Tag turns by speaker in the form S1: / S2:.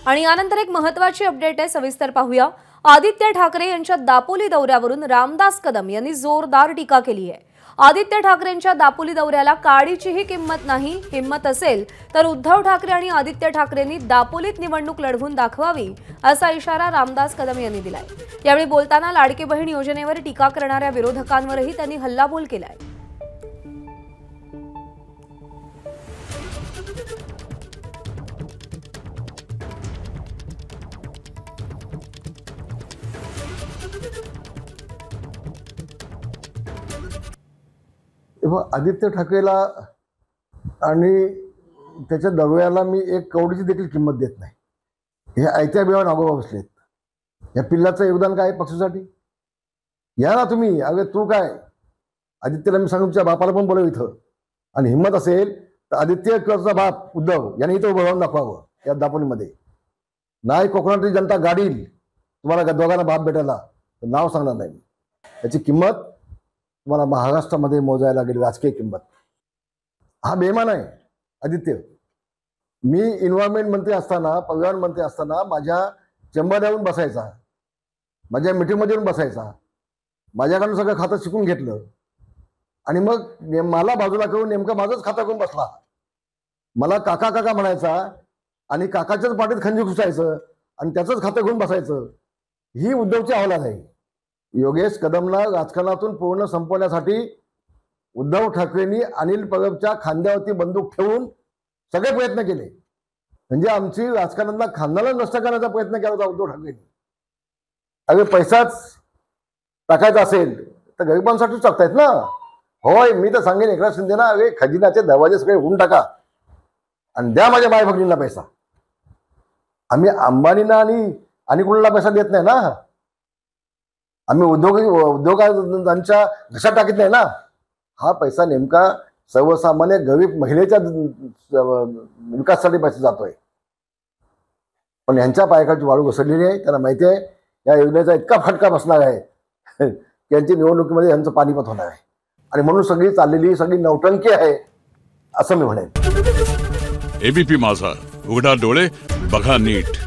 S1: आणि यानंतर एक महत्त्वाची अपडेट आहे, सविस्तर पाहूया। आदित्य ठाकरे यांच्या दापोली दौऱ्यावरून रामदास कदम यांनी जोरदार टीका केली आहे। आदित्य ठाकरेंच्या दापोली दौऱ्याला काडीचीही किंमत नाही, किंमत असेल तर उद्धव ठाकरे आणि आदित्य ठाकरेंनी दापोलीत निवडणूक लढवून दाखवावी, असा इशारा रामदास कदम यांनी दिलाय। यावेळी बोलताना लाडकी बहीण योजनेवर टीका करणाऱ्या विरोधकांवरही त्यांनी हल्लाबोल केलाय।
S2: आदित्य ठाकरेला आणि त्याच्या दौऱ्याला मी एक कवडीची देखील किंमत देत नाही। हे आयत्या बिळावर नागोबा बसलेत। या पिल्लाचं योगदान काय पक्षासाठी? या ना तुम्ही। अगं तू काय, आदित्यला मी सांगून तुमच्या बापाला पण बोलव इथं, आणि हिंमत असेल तर आदित्य किंवा बाप उद्धव यांनी इथं उभं राहून दाखवावं या दापोलीमध्ये। नाही कोकणातली जनता गाडील तुम्हाला दोघांना बाप भेटायला, नाव सांगणार नाही। त्याची किंमत तुम्हाला महाराष्ट्रामध्ये मोजायला लागेल, राजकीय किंमत। हा बेमान आहे आदित्य। मी एन्व्हायरमेंट मंत्री असताना, पर्यावरण मंत्री असताना माझ्या चेंबर येऊन बसायचा, माझ्या मीटिंगमध्ये येऊन बसायचा, माझ्याकडून सगळं खातं शिकून घेतलं, आणि मग मला बाजूला करून नेमकं माझंच खातं करून बसला। मला काका काका म्हणायचा आणि काकाच्याच पाठीत खंजीर घुसायचं आणि त्याचंच खातं घेऊन बसायचं। ही उद्धवची अवलाद आहे। योगेश कदमला राजकारणातून पूर्ण संपवण्यासाठी उद्धव ठाकरेंनी अनिल परबच्या खांद्यावरती बंदूक ठेवून सगळे प्रयत्न केले। म्हणजे आमची राजकारणातला खांदाला नष्ट करण्याचा प्रयत्न केला होता उद्धव ठाकरेंनी। अरे पैसाच टाकायचा असेल तर गरिबांसाठीच टाकतायत ना। होय, मी तर सांगेन एकनाथ शिंदेना, अरे खजिन्याचे दरवाजे सगळे उघडून टाका आणि द्या माझ्या माय भगिनींना पैसा। आम्ही अंबानींना आणि कुणाला पैसा देत नाही ना। आम्ही उद्योगांच्या घशात टाकीत नाही ना। हा पैसा नेमका सर्वसामान्य गरीब महिलेच्या विकासासाठी पैसा जातोय। पण यांच्या पायाखालची वाळू घसरलेली आहे। त्यांना माहिती आहे या योजनेचा इतका फटका बसणार आहे की यांची निवडणुकीमध्ये यांचं पानिपत होणार आहे, आणि म्हणून सगळी चाललेली सगळी नौटंकी आहे असं मी म्हणेन।
S3: एबीपी माझा, उघडा डोळे बघा नीट।